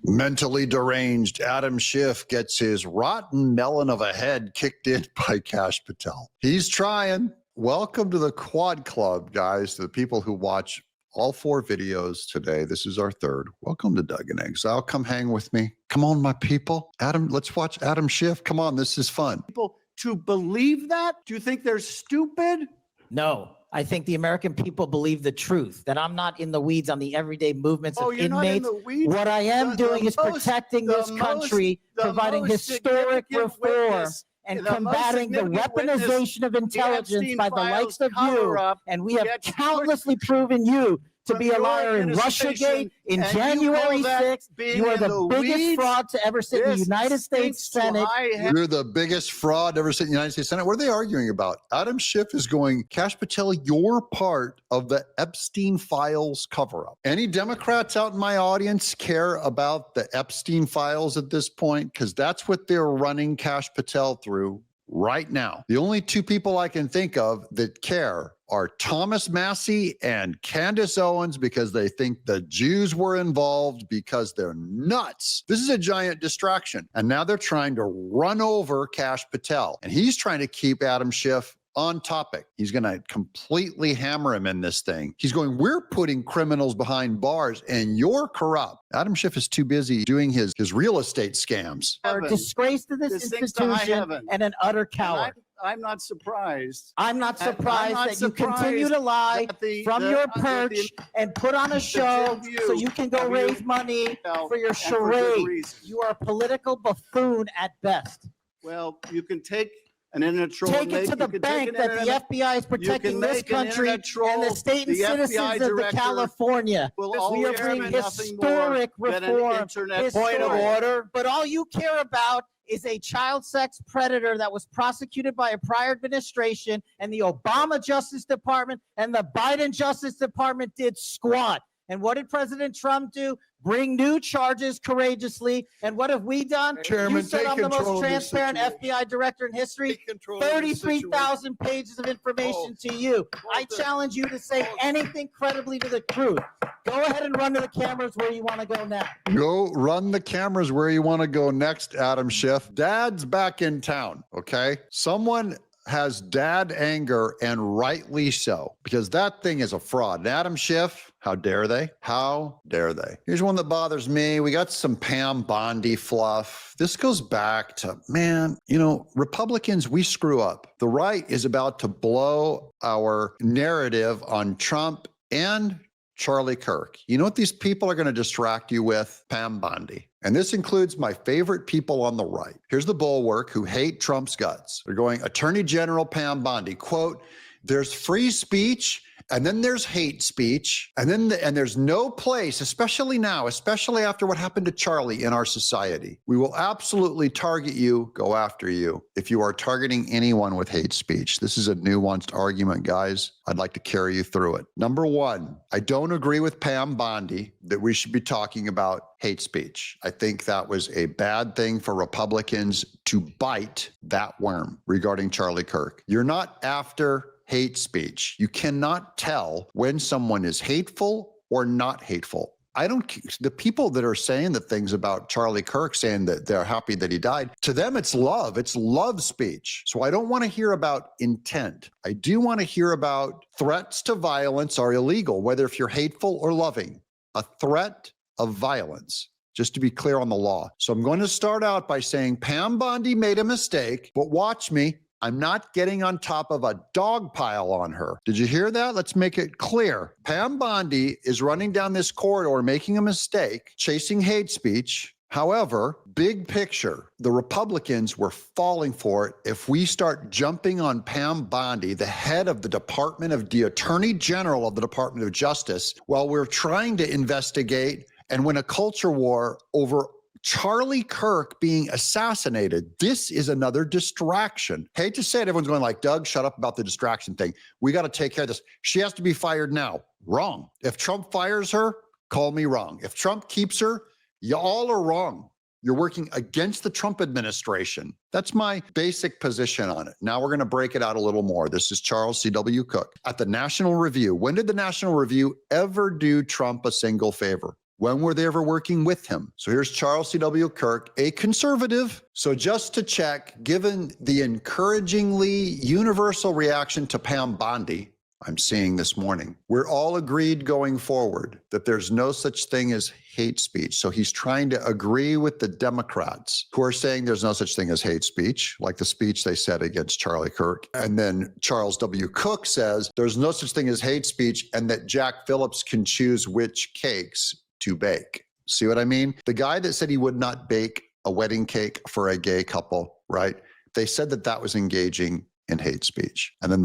Mentally deranged Adam Schiff gets his rotten melon of a head kicked in by Kash Patel. He's trying. Welcome to the Quad Club, guys, to the people who watch all 4 videos today. This is our 3rd. Welcome to Doug In Exile. Come hang with me. Come on, my people. Adam, let's watch Adam Schiff. Come on, this is fun. People to believe that? Do you think they're stupid? No. I think the American people believe the truth, that I'm not in the weeds on the everyday movements of you're inmates. not in the weeds? What I am doing is protecting this country, providing historic reform, and combating the weaponization of intelligence by the likes of you. And we have countlessly proven you to be a liar in Russiagate, in January 6th. You are the biggest fraud to ever sit in the United States Senate. You're the biggest fraud to ever sit in the United States Senate. What are they arguing about? Adam Schiff is going, Kash Patel, you're part of the Epstein files cover-up. Any Democrats out in my audience care about the Epstein files at this point? Because that's what they're running Kash Patel through right now. The only 2 people I can think of that care are Thomas Massie and Candace Owens, because they think the Jews were involved, because they're nuts. This is a giant distraction. And now they're trying to run over Kash Patel. And he's trying to keep Adam Schiff on topic. He's going to completely hammer him in this thing. He's going, we're putting criminals behind bars and you're corrupt. Adam Schiff is too busy doing his real estate scams. Are a disgrace to this institution and an utter coward. I'm not surprised. I'm not surprised that you continue to lie from your perch and put on a show so you can go raise money for your charade. You are a political buffoon at best. Well, you can take an internet troll. Take it to the bank that the FBI is protecting this country and the state and citizens of California. We are bringing historic reform. Point of order. But all you care about is a child sex predator that was prosecuted by a prior administration, and the Obama Justice Department and the Biden Justice Department did squat. And what did President Trump do? Bring new charges courageously. And what have we done? Chairman, you said I'm the most transparent FBI director in history. 33,000 pages of information to you. I challenge you to say anything credibly to the truth. Go ahead and run to the cameras where you want to go now. Go run the cameras where you want to go next, Adam Schiff. Dad's back in town, okay? Someone has dad anger, and rightly so, because that thing is a fraud. And Adam Schiff, how dare they? How dare they? Here's one that bothers me. We got some Pam Bondi fluff. This goes back to, man, you know, Republicans, we screw up. The right is about to blow our narrative on Trump and Charlie Kirk. You know what these people are going to distract you with? Pam Bondi. And this includes my favorite people on the right. Here's the bulwark who hate Trump's guts. They're going, Attorney General Pam Bondi, quote, there's free speech, and then there's hate speech, and then there's no place, especially now, especially after what happened to Charlie in our society. We will absolutely target you, go after you, if you are targeting anyone with hate speech. This is a nuanced argument, guys. I'd like to carry you through it. Number 1, I don't agree with Pam Bondi that we should be talking about hate speech. I think that was a bad thing for Republicans to bite that worm regarding Charlie Kirk. You're not after hate speech. You cannot tell when someone is hateful or not hateful. The people that are saying the things about Charlie Kirk, saying that they're happy that he died, to them it's love speech. So I don't want to hear about intent. I do want to hear about threats to violence are illegal, whether if you're hateful or loving. A threat of violence, just to be clear on the law. So I'm going to start out by saying Pam Bondi made a mistake, but watch me. I'm not getting on top of a dog pile on her. Did you hear that? Let's make it clear. Pam Bondi is running down this corridor, making a mistake, chasing hate speech. However, big picture, the Republicans were falling for it. If we start jumping on Pam Bondi, the head of the Attorney General of the Department of Justice, while we're trying to investigate and win a culture war over Charlie Kirk being assassinated, this is another distraction. Hate to say it, everyone's going like, Doug, shut up about the distraction thing. We got to take care of this. She has to be fired now. Wrong. If Trump fires her, call me wrong. If Trump keeps her, y'all are wrong. You're working against the Trump administration. That's my basic position on it. Now we're going to break it out a little more. This is Charles C.W. Cook. At the National Review, when did the National Review ever do Trump a single favor? When were they ever working with him? So here's Charles C.W. Kirk, a conservative. So just to check, given the encouragingly universal reaction to Pam Bondi I'm seeing this morning, we're all agreed going forward that there's no such thing as hate speech. So he's trying to agree with the Democrats who are saying there's no such thing as hate speech, like the speech they said against Charlie Kirk. And then Charles W. Cook says there's no such thing as hate speech and that Jack Phillips can choose which cakes to bake. See what I mean? The guy that said he would not bake a wedding cake for a gay couple, right? They said that that was engaging in hate speech. And then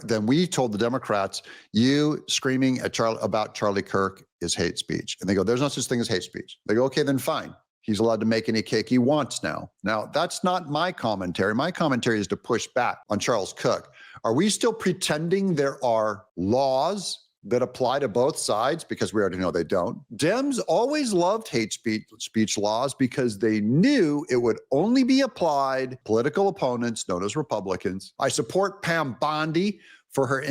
then we told the Democrats, you screaming at about Charlie Kirk is hate speech. And they go, there's no such thing as hate speech. They go, okay, then fine. He's allowed to make any cake he wants now. Now, that's not my commentary. My commentary is to push back on Charles Cook. Are we still pretending there are laws that apply to both sides? Because we already know they don't. Dems always loved hate speech laws because they knew it would only be applied political opponents known as Republicans. I support Pam Bondi for her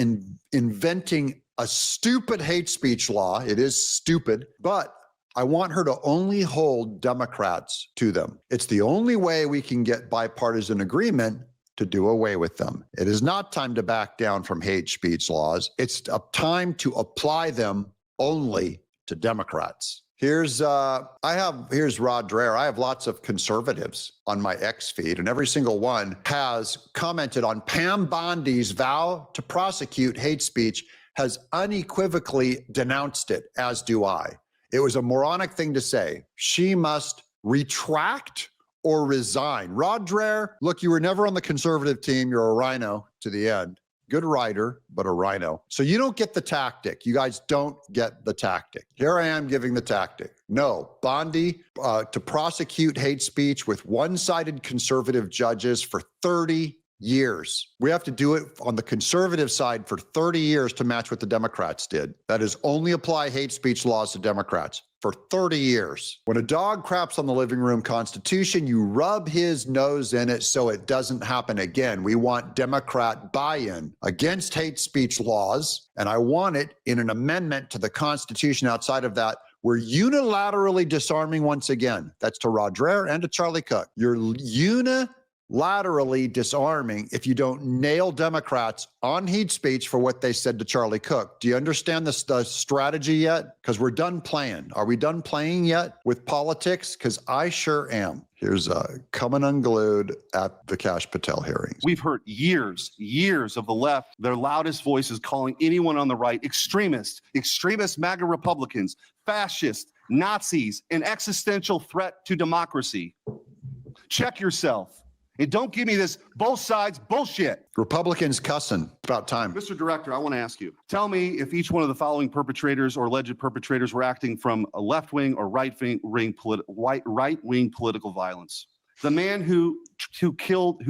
inventing a stupid hate speech law. It is stupid, but I want her to only hold Democrats to them. It's the only way we can get bipartisan agreement to do away with them. It is not time to back down from hate speech laws. It's a time to apply them only to Democrats. Here's Rod Dreher. I have lots of conservatives on my X feed, and every single one has commented on Pam Bondi's vow to prosecute hate speech, has unequivocally denounced it, as do I. It was a moronic thing to say. She must retract or resign. Rod Dreher, look, you were never on the conservative team. You're a rhino to the end. Good writer, but a rhino. So you don't get the tactic. You guys don't get the tactic. Here I am giving the tactic. No, Bondi to prosecute hate speech with one-sided conservative judges for 30 years. We have to do it on the conservative side for 30 years to match what the Democrats did. That is, only apply hate speech laws to Democrats for 30 years. When a dog craps on the living room constitution, you rub his nose in it so it doesn't happen again. We want Democrat buy-in against hate speech laws, and I want it in an amendment to the Constitution. Outside of that, we're unilaterally disarming once again. That's to Rod Dreher and to Charlie Cook. You're unilaterally disarming if you don't nail Democrats on hate speech for what they said to Charlie Cook. Do you understand the strategy yet? Because we're done playing. Are we done playing yet with politics? Because I sure am. Here's coming unglued at the Kash Patel hearings. We've heard years of the left, their loudest voices calling anyone on the right extremist MAGA Republicans, fascists, Nazis, an existential threat to democracy. Check yourself. And don't give me this both sides bullshit. Republicans cussing. About time. Mr. Director, I want to ask you, tell me if each one of the following perpetrators or alleged perpetrators were acting from a left-wing or right-wing political violence. The man who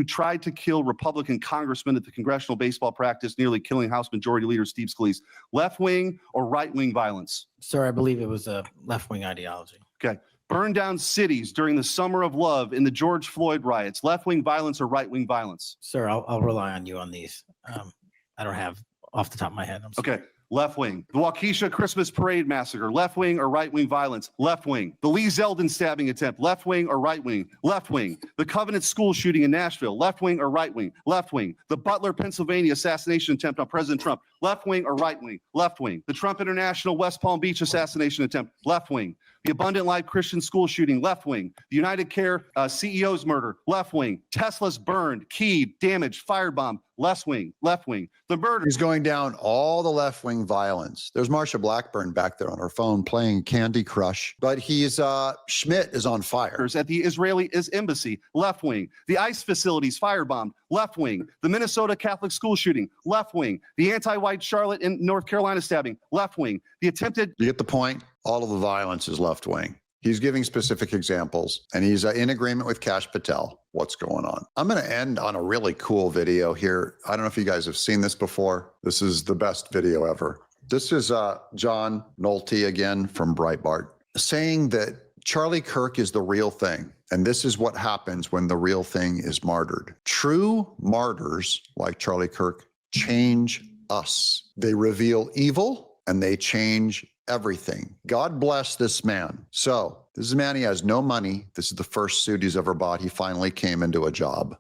tried to kill Republican congressman at the congressional baseball practice, nearly killing House Majority Leader Steve Scalise, left-wing or right-wing violence? Sir, I believe it was a left-wing ideology. Okay. Burned down cities during the Summer of Love in the George Floyd riots, left-wing violence or right-wing violence? Sir, I'll rely on you on these. I don't have off the top of my head. I'm sorry. Okay, left-wing. The Waukesha Christmas Parade massacre, left-wing or right-wing violence? Left-wing. The Lee Zeldin stabbing attempt, left-wing or right-wing? Left-wing. The Covenant school shooting in Nashville, left-wing or right-wing? Left-wing. The Butler, Pennsylvania assassination attempt on President Trump, left-wing or right-wing? Left-wing. The Trump International West Palm Beach assassination attempt, left-wing. The Abundant Life Christian school shooting, left-wing. The United Care CEO's murder, left-wing. Tesla's burned, keyed, damaged, firebombed, left-wing, left-wing. The murder. He's going down all the left-wing violence. There's Marsha Blackburn back there on her phone playing Candy Crush, but he's Schmidt is on fire. At the Israeli embassy, left-wing. The ICE facilities firebombed, left-wing. The Minnesota Catholic school shooting, left-wing. The anti-white Charlotte and North Carolina stabbing, left-wing. The attempted. You get the point? All of the violence is left-wing. He's giving specific examples, and he's in agreement with Kash Patel. What's going on? I'm going to end on a really cool video here. I don't know if you guys have seen this before. This is the best video ever. This is John Nolte again from Breitbart saying that Charlie Kirk is the real thing. And this is what happens when the real thing is martyred. True martyrs like Charlie Kirk change us. They reveal evil and they change everything. God bless this man. So this is a man, he has no money. This is the first suit he's ever bought. He finally came into a job.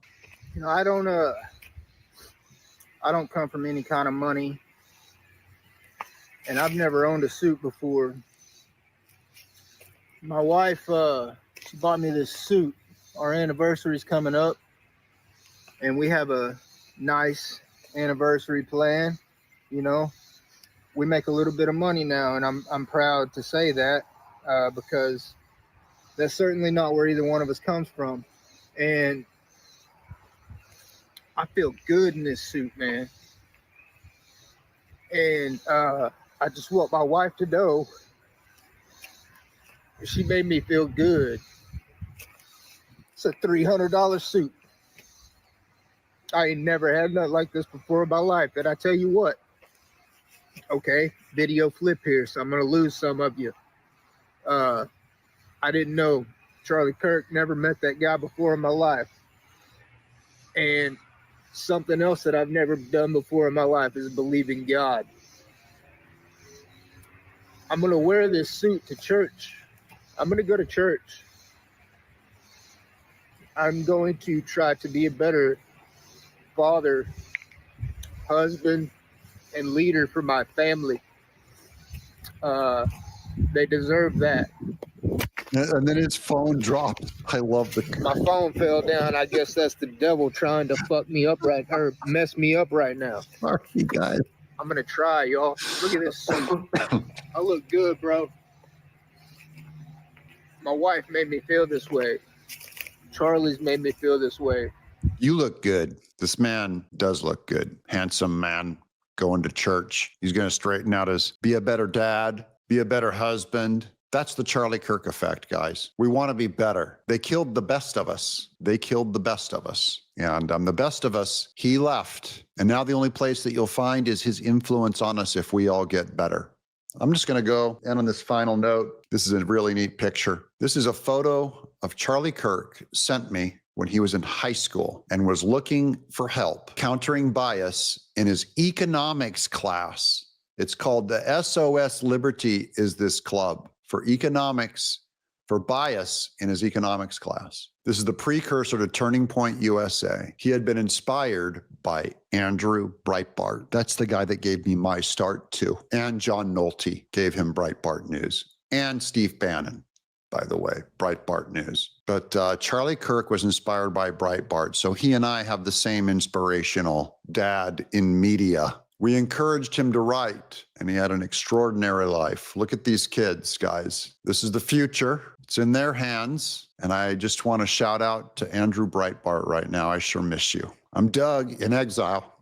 You know, I don't come from any kind of money, and I've never owned a suit before. My wife, she bought me this suit. Our anniversary's coming up, and we have a nice anniversary plan. You know, we make a little bit of money now, and I'm proud to say that, because that's certainly not where either one of us comes from. And I feel good in this suit, man. And I just want my wife to know she made me feel good. It's a $300 suit. I ain't never had nothing like this before in my life. And I tell you what, okay, video flip here, so I'm going to lose some of you. I didn't know Charlie Kirk, never met that guy before in my life. And something else that I've never done before in my life is believe in God. I'm going to wear this suit to church. I'm going to go to church. I'm going to try to be a better father, husband, and leader for my family. They deserve that. And then his phone dropped. I love My phone fell down. I guess that's the devil trying to fuck me up or mess me up right now. Sorry, guys. I'm going to try, y'all. Look at this suit. I look good, bro. My wife made me feel this way. Charlie's made me feel this way. You look good. This man does look good. Handsome man going to church. He's going to straighten out be a better dad, be a better husband. That's the Charlie Kirk effect, guys. We want to be better. They killed the best of us. They killed the best of us. And the best of us, he left. And now the only place that you'll find is his influence on us if we all get better. I'm just going to go end on this final note. This is a really neat picture. This is a photo of Charlie Kirk sent me when he was in high school and was looking for help countering bias in his economics class. It's called the SOS Liberty is this club for economics, for bias in his economics class. This is the precursor to Turning Point USA. He had been inspired by Andrew Breitbart. That's the guy that gave me my start too. And John Nolte gave him Breitbart News. And Steve Bannon, by the way, Breitbart News. But Charlie Kirk was inspired by Breitbart. So he and I have the same inspirational dad in media. We encouraged him to write, and he had an extraordinary life. Look at these kids, guys. This is the future. It's in their hands. And I just want to shout out to Andrew Breitbart right now. I sure miss you. I'm Doug in Exile.